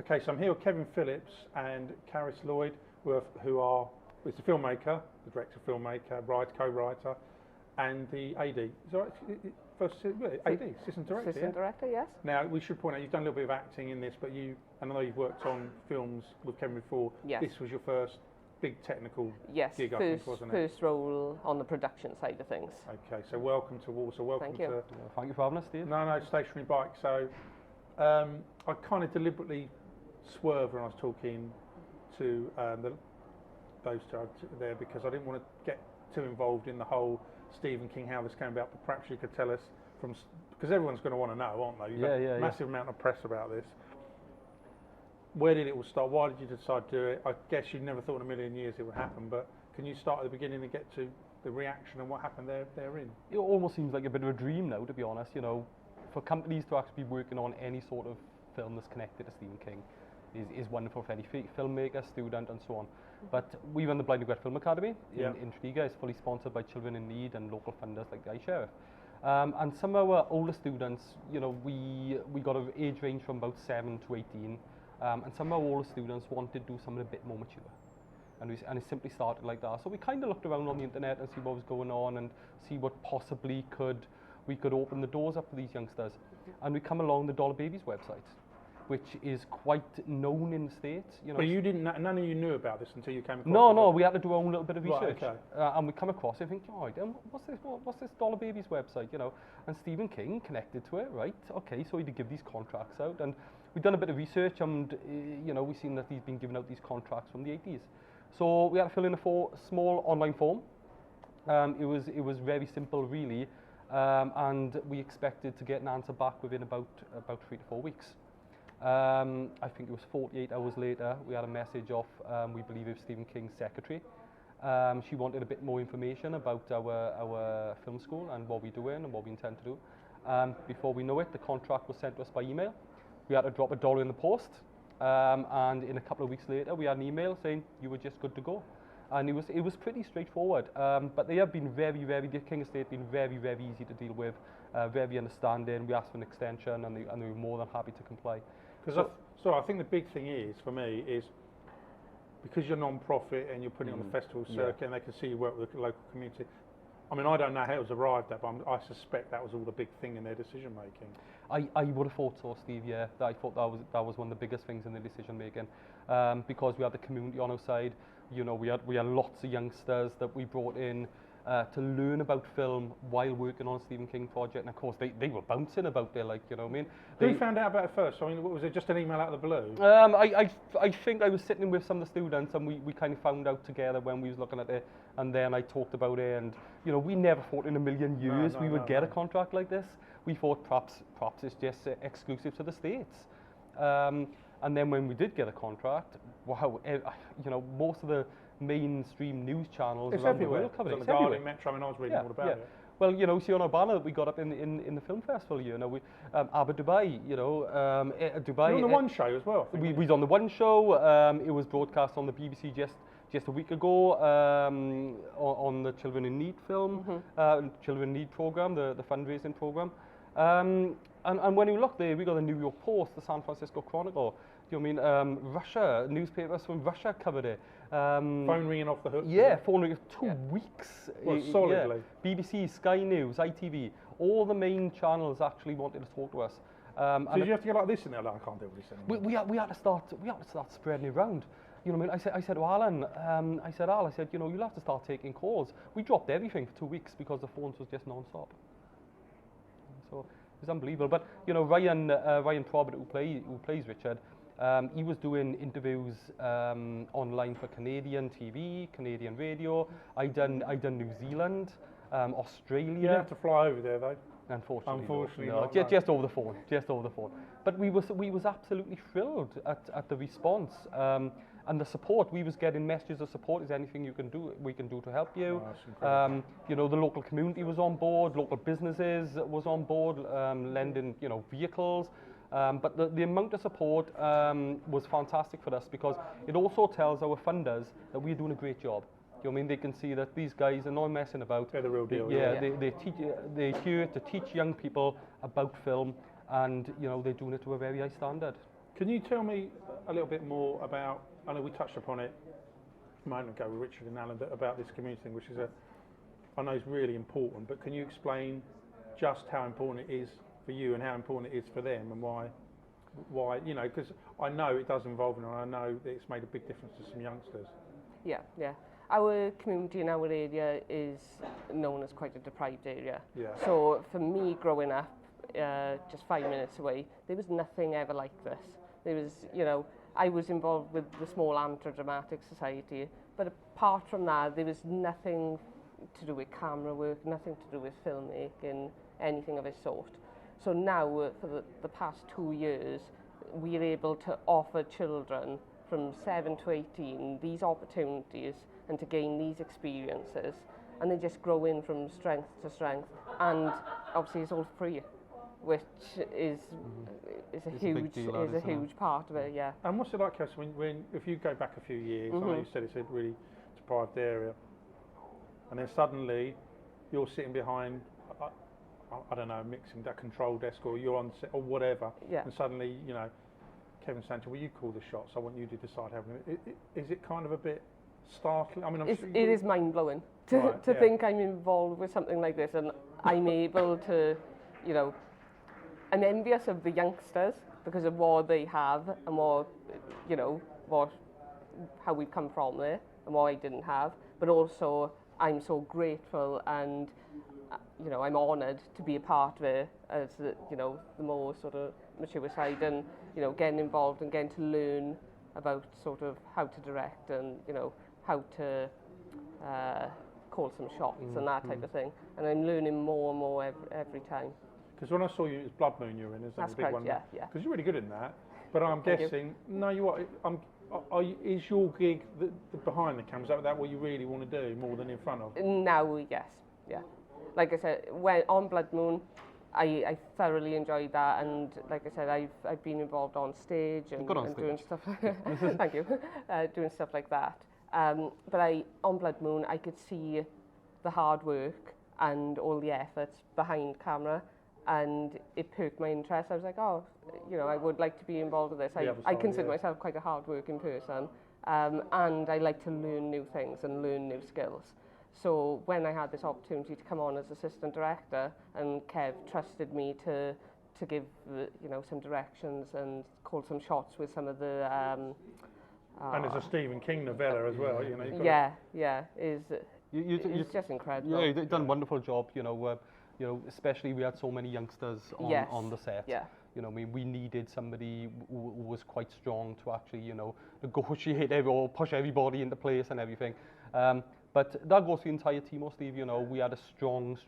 Okay, so I'm here with Kevin Phillips and Carys Lloyd, who are is the filmmaker, the director, filmmaker, co-writer, and the AD. Is that right? First, AD, assistant director. Assistant director, yes. Now we should point out you've done a little bit of acting in this, but and I know you've worked on films with Kevin before. Yes. This was your first big technical gig, I think, wasn't it? First role on the production side of things. Okay, so welcome to Warsaw. Welcome Thank you. Thank you for having us, Steve. No, stationary bike. So I kind of deliberately swerved when I was talking to those two there because I didn't want to get too involved in the whole Stephen King, how this came about, but perhaps you could tell us because everyone's going to want to know, aren't they? You've massive amount of press about this. Where did it all start? Why did you decide to do it? I guess you never thought in a million years it would happen, but can you start at the beginning and get to the reaction and what happened therein? It almost seems like a bit of a dream now, to be honest. You know, for companies to actually be working on any sort of film that's connected to Stephen King is wonderful for any filmmaker, student, and so on. But we run the Blind and Regret Film Academy in Tregear. It's fully sponsored by Children in Need and local funders like the iSheriff. And some of our older students, you know, we got an age range from about 7 to 18. And some of our older students wanted to do something a bit more mature. And it simply started like that. So we kind of looked around on the internet and see what was going on and see what possibly we could open the doors up for these youngsters. And we come along the Dollar Babies website, which is quite known in the States. You know. But you didn't. None of you knew about this until you came across. No, we had to do our own little bit of research. Right, okay. And we come across it and think, oh, what's this Dollar Babies website? You know, and Stephen King connected to it, right? Okay, so he did give these contracts out, and we've done a bit of research, and you know, we've seen that he's been giving out these contracts from the 80s. So we had to fill in a small online form. It was very simple, really, and we expected to get an answer back within about 3 to 4 weeks. I think it was 48 hours later, we had a message off, we believe it was Stephen King's secretary. She wanted a bit more information about our film school and what we're doing and what we intend to do. Before we know it, the contract was sent to us by email. We had to drop $1 in the post, and in a couple of weeks later, we had an email saying you were just good to go. And it was pretty straightforward. But they have been the King Estate been very, very easy to deal with, very understanding. We asked for an extension, and they were more than happy to comply. So I think the big thing is, for me, is because you're non-profit and you're putting it on the festival circuit and they can see you work with the local community. I mean, I don't know how it was arrived at, but I suspect that was all the big thing in their decision making. I would have thought so, Steve. Yeah, I thought that was one of the biggest things in the decision making, because we had the community on our side. You know, we had lots of youngsters that we brought in to learn about film while working on a Stephen King project, and of course they were bouncing about there, like, you know what I mean. Who found out about it first? I mean, was it just an email out of the blue? I think I was sitting with some of the students, and we kind of found out together when we was looking at it, and then I talked about it, and you know, we never thought in a million years we would get a contract like this. We thought perhaps it's just exclusive to the States. And then when we did get a contract, wow, you know, most of the mainstream news channels around the world covered it. It's everywhere. Metro, and I was reading all about it. Well, you know, see on our banner that we got up in the film festival, you know, Abu Dhabi, you know, Dubai. You're on the One show as well. We was on the One show. It was broadcast on the BBC just a week ago on the Children in Need film, Children in Need program, the fundraising program. And when you look there, we got the New York Post, the San Francisco Chronicle. You know what I mean? Russia, newspapers from Russia covered it. Phone ringing off the hook. Yeah, phone ringing 2 weeks. Well, solidly. Yeah. BBC, Sky News, ITV, all the main channels actually wanted to talk to us. So did you have to get like this in there? Like, I can't do this anymore. We had to start spreading it around. You know what I mean? I said to Alan, Al, you know, you'll have to start taking calls. We dropped everything for 2 weeks because the phones was just non-stop. So it was unbelievable. But you know, Ryan Probert, who plays Richard, he was doing interviews online for Canadian TV, Canadian radio. I done New Zealand, Australia. You didn't have to fly over there, though. Unfortunately, no. Just over the phone. But we was absolutely thrilled at the response and the support. We was getting messages of support. Is there anything we can do to help you? Oh, you know, the local community was on board, local businesses was on board, lending, you know, vehicles. But the amount of support was fantastic for us, because it also tells our funders that we're doing a great job. You know what I mean? They can see that these guys are not messing about. They're the real deal. They're here to teach young people about film, and you know, they're doing it to a very high standard. Can you tell me a little bit more about, I know we touched upon it a moment ago with Richard and Alan, about this community thing, which is I know is really important, but can you explain just how important it is for you and how important it is for them, and why, you know, because I know it does involve them, and I know that it's made a big difference to some youngsters. Yeah, yeah. Our community in our area is known as quite a deprived area. Yeah. So for me growing up, just 5 minutes away, there was nothing ever like this. There was, you know, I was involved with the small amateur dramatic society, but apart from that, there was nothing to do with camera work, nothing to do with filmmaking, anything of its sort. So now, for the past 2 years, we're able to offer children from 7 to 18 these opportunities and to gain these experiences, and they just grow in from strength to strength, and obviously it's all free, which is a huge part of it. Yeah. And what's it like, Cass, when if you go back a few years, I know you said it's a really deprived area, and then suddenly you're sitting behind, I don't know, mixing that control desk, or you're on set or whatever, and suddenly, you know, Kevin Sancho, will you call the shots? I want you to decide how. Is it kind of a bit startling? I mean, it is mind blowing to think I'm involved with something like this, and I'm able to, you know, I'm envious of the youngsters because of what they have and what, you know, how we've come from there and what I didn't have, but also I'm so grateful and, you know, I'm honoured to be a part of it as, you know, the more sort of mature side, and, you know, getting involved and getting to learn about sort of how to direct and, you know, how to call some shots and that type of thing. And I'm learning more and more every time. Because when I saw you, it was Blood Moon you were in, isn't it? That's the big correct, one. yeah. Because you're really good in that. But I'm guessing, no, you are. Is your gig the behind the camera? Is that what you really want to do more than in front of? Now, yes, yeah. Like I said, when on Blood Moon, I thoroughly enjoyed that, and like I said, I've been involved on stage and doing stuff. Thank you, doing stuff like that. But on Blood Moon, I could see the hard work and all the efforts behind camera, and it perked my interest. I was like, oh, you know, I would like to be involved with this. I consider myself quite a hard-working person, and I like to learn new things and learn new skills. So when I had this opportunity to come on as assistant director, and Kev trusted me to give, you know, some directions and call some shots with some of the... and there's a Stephen King novella as well, you know. It's just incredible. Yeah, you've done a wonderful job, you know, especially we had so many youngsters on the set. Yeah. You know, I mean, we needed somebody who was quite strong to actually, you know, negotiate or push everybody into place and everything. But that goes to the entire team, Steve. You know, we had a strong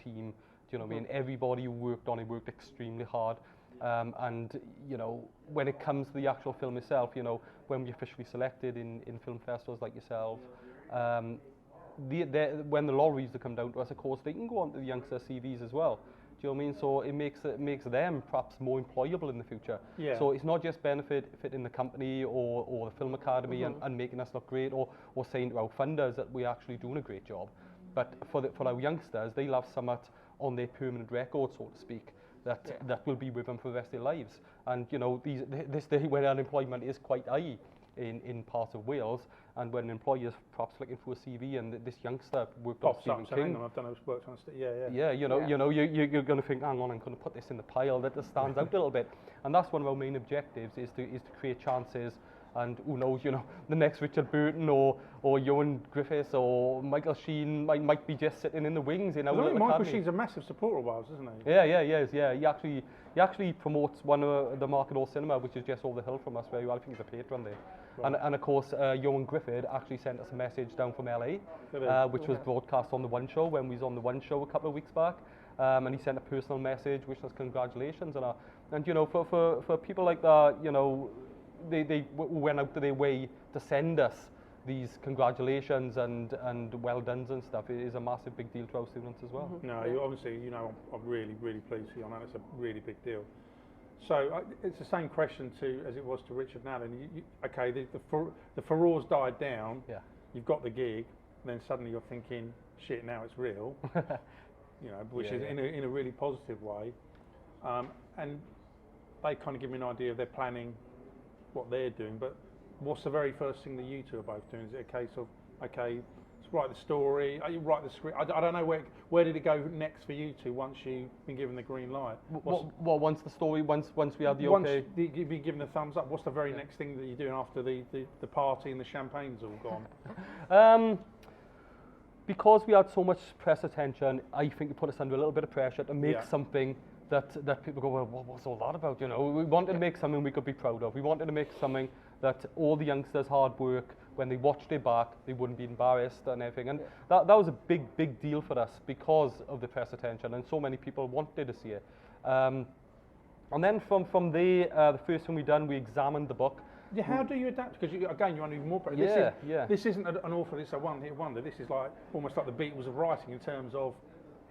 team. Do you know what I mean? Everybody who worked on it worked extremely hard. And, you know, when it comes to the actual film itself, you know, when we officially selected in film festivals like yourselves, when the lotteries that come down to us, of course, they can go on to the youngster CVs as well. Do you know what I mean? So it makes them perhaps more employable in the future. Yeah. So it's not just benefiting the company or the Film Academy and making us look great, or saying to our funders that we're actually doing a great job. But for our youngsters, they'll have something on their permanent record, so to speak, that will be with them for the rest of their lives. And you know, this day where unemployment is quite high in parts of Wales, and when an employer is perhaps looking for a CV, and this youngster worked on Stephen King. I've done worked on Yeah, you know, you're going to think, hang on, I'm going to put this in the pile that stands out a little bit, and that's one of our main objectives is to create chances. And who knows, you know, the next Richard Burton or Ewan Griffiths or Michael Sheen might be just sitting in the wings in our little Michael academy. Sheen's a massive supporter of ours, isn't he? Yeah. He actually promotes one of the Market Hall Cinema, which is just over the hill from us, very well. I think he's a patron there. Right. And of course, Ewan Griffith actually sent us a message down from LA, which was broadcast on the One Show when we was on the One Show a couple of weeks back. And he sent a personal message wishing us congratulations. And you know, for people like that, you know, they went out of their way to send us these congratulations and well dones and stuff. It is a massive big deal to our students as well. No, obviously, you know, I'm really pleased for you on that. It's a really big deal. So it's the same question as it was to Richard and Alan. Okay, the furrore's died down. Yeah. You've got the gig, and then suddenly you're thinking, shit, now it's real. You know, which is in a really positive way. And they kind of give me an idea of their planning what they're doing, but what's the very first thing that you two are both doing? Is it a case of, okay, let's write the story, you write the script? I don't know, where did it go next for you two once you've been given the green light? Well, once the story, once we had the once okay. You've been given the thumbs up, what's the very next thing that you're doing after the party and the champagne's all gone? Because we had so much press attention, I think it put us under a little bit of pressure to make something that people go, well, what's all that about? You know, we wanted to make something we could be proud of. We wanted to make something that all the youngsters' hard work, when they watched it back, they wouldn't be embarrassed and everything. And that was a big deal for us because of the press attention, and so many people wanted to see it. And then from there, the first thing we done, we examined the book. Yeah, how do you adapt? Because again, you're on even more. This isn't an author. This is a one-hit wonder. This is like almost like the Beatles of writing in terms of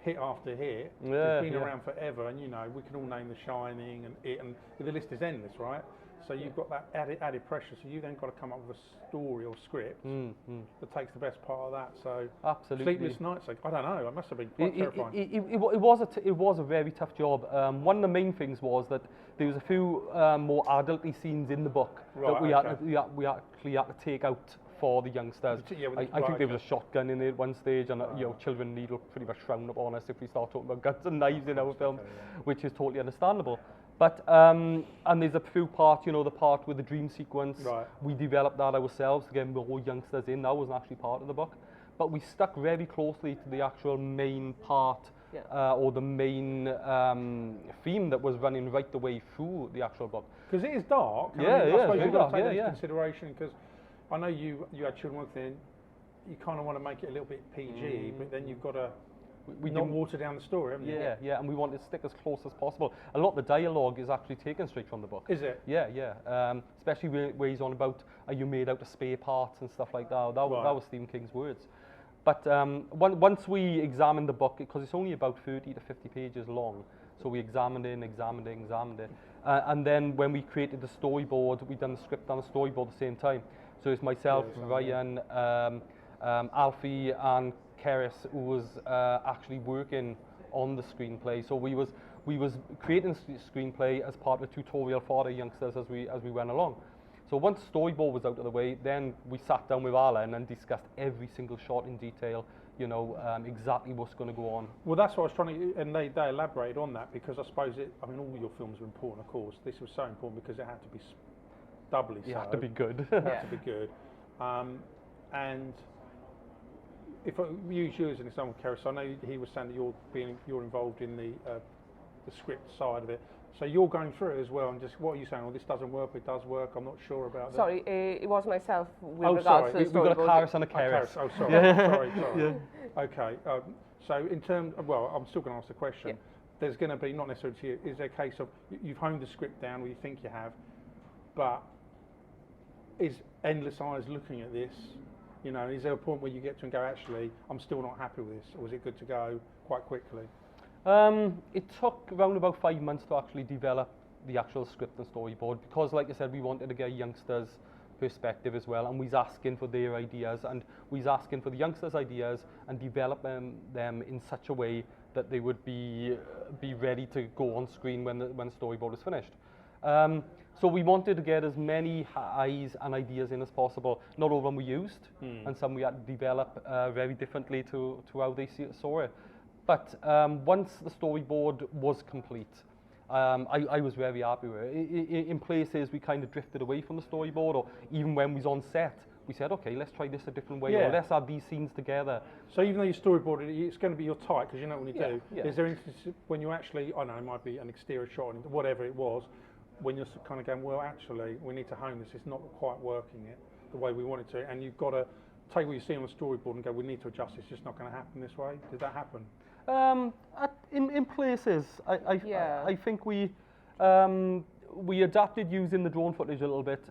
hit after hit. It's been around forever, and you know we can all name The Shining and it, and the list is endless, right? So you've got that added pressure. So you then got to come up with a story or script that takes the best part of that. So absolutely. Sleepless nights. Like, I don't know. It must have been quite terrifying. It was a very tough job. One of the main things was that there was a few more adulty scenes in the book that we actually had to take out for the youngsters. I think there was a shotgun in there at one stage, and you know, children will pretty much frown upon us if we start talking about guns and knives in our films, which is totally understandable. But and there's a few parts, you know, the part with the dream sequence. We developed that ourselves to get more youngsters in. That wasn't actually part of the book, but we stuck very closely to the actual main part. Or the main theme that was running right the way through the actual book. Because it is dark. I suppose you've got to take that into consideration, because I know you had children with you, you kind of want to make it a little bit PG, but then you've got to not water down the story, haven't you? Yeah, and we wanted to stick as close as possible. A lot of the dialogue is actually taken straight from the book. Is it? Yeah. Especially where he's on about, are you made out of spare parts and stuff like that. That was Stephen King's words. But once we examined the book, because it's only about 30 to 50 pages long, so we examined it. And then when we created the storyboard, we done the script and the storyboard at the same time. So it's myself, Ryan, Alfie and Carys, who was actually working on the screenplay. So we was creating the screenplay as part of a tutorial for the youngsters as we went along. So once the storyboard was out of the way, then we sat down with Alan and discussed every single shot in detail, you know, exactly what's going to go on. Well, that's what I was trying to, and they elaborated on that, because I suppose all your films are important, of course. This was so important because it had to be doubly so. It had to be good. It had to be good. And if I use you as an example, Carys, I know he was saying that you're involved in the script side of it. So you're going through it as well, and just what are you saying? Well, this doesn't work, it does work, I'm not sure about that. Sorry, it was myself with regards to the storyboard. We've got a Carys and a Carys. Oh, sorry. Sorry. Okay, so in terms of, well, I'm still going to ask the question. There's going to be, not necessarily to you, is there a case of you've honed the script down, or you think you have, but is endless eyes looking at this? You know, is there a point where you get to and go, actually, I'm still not happy with this, or is it good to go quite quickly? It took around about 5 months to actually develop the actual script and storyboard, because, like I said, we wanted to get youngsters' perspective as well, and we was asking for their ideas, and we was asking for the youngsters' ideas and develop them in such a way that they would be ready to go on screen when the storyboard was finished. So we wanted to get as many eyes and ideas in as possible. Not all of them we used, and some we had to develop very differently to how they saw it. But once the storyboard was complete, I was very happy with it. In places, we kind of drifted away from the storyboard, or even when we was on set, we said, okay, let's try this a different way, or let's add these scenes together. So even though you storyboard it, it's going to be your type, because you know what you do. Yeah. Is there instances when you actually, I don't know, it might be an exterior shot, whatever it was, when you're kind of going, well, actually, we need to hone this, it's not quite working it the way we want it to, and you've got to take what you see on the storyboard and go, we need to adjust, it's just not going to happen this way? Did that happen? In places, I think we adapted using the drone footage a little bit,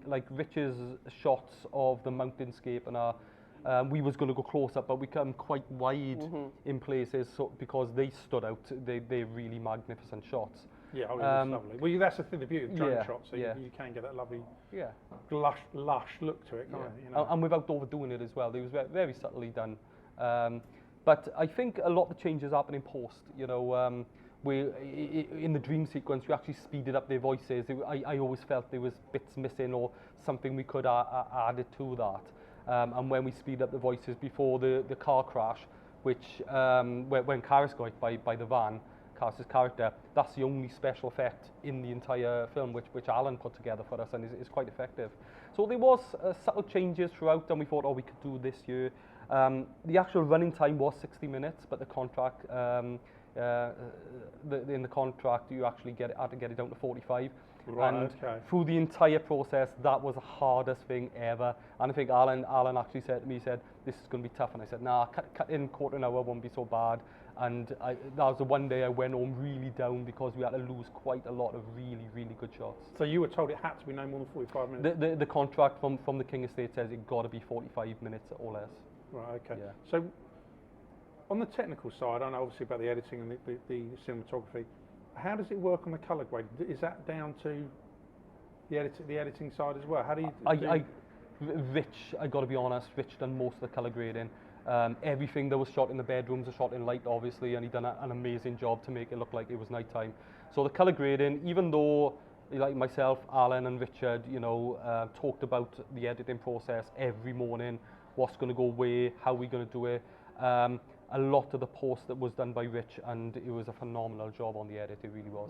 like Rich's shots of the mountainscape, and we was going to go close up, but we come quite wide in places, so because they stood out. They're really magnificent shots. Yeah, it's lovely. Well, that's the thing, the beauty of drone shots, so you can get that lovely, lush look to it, can't you? You know? And without overdoing it as well. It was very subtly done. But I think a lot of the changes happen in post. You know, in the dream sequence, we actually speeded up their voices. I always felt there was bits missing or something we could add to that. And when we speed up the voices before the car crash, which when Carys got hit by the van, Carys' character, that's the only special effect in the entire film which Alan put together for us, and is quite effective. So there was subtle changes throughout, and we thought, oh, we could do this year. The actual running time was 60 minutes, but the contract, in the contract, you actually had to get it down to 45. Right, and okay. through the entire process, that was the hardest thing ever. And I think Alan actually said to me, he said, this is going to be tough. And I said, nah, cut in quarter an hour won't be so bad. And that was the one day I went home really down because we had to lose quite a lot of really, really good shots. So you were told it had to be no more than 45 minutes? The contract from the King Estate says it got to be 45 minutes or less. Right, okay. Yeah. So on the technical side, I know obviously about the editing and the cinematography. How does it work on the colour grade? Is that down to the editing side as well? How do you? Rich, I got to be honest, Rich done most of the colour grading. Everything that was shot in the bedrooms was shot in light, obviously, and he done an amazing job to make it look like it was night time. So the colour grading, even though like myself, Alan and Richard, talked about the editing process every morning, what's going to go where, how we're going to do it. A lot of the post that was done by Rich, and it was a phenomenal job on the edit, it really was.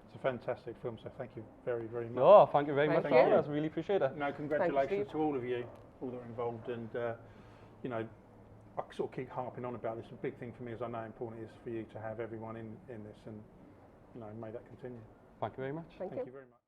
It's a fantastic film, so thank you very, very much. Oh, thank you very much. Thank you. I really appreciate it. No, congratulations to all of you, all that are involved, and I sort of keep harping on about this. A big thing for me is I know how important it is for you to have everyone in this, and may that continue. Thank you very much. Thank you. Thank you very much.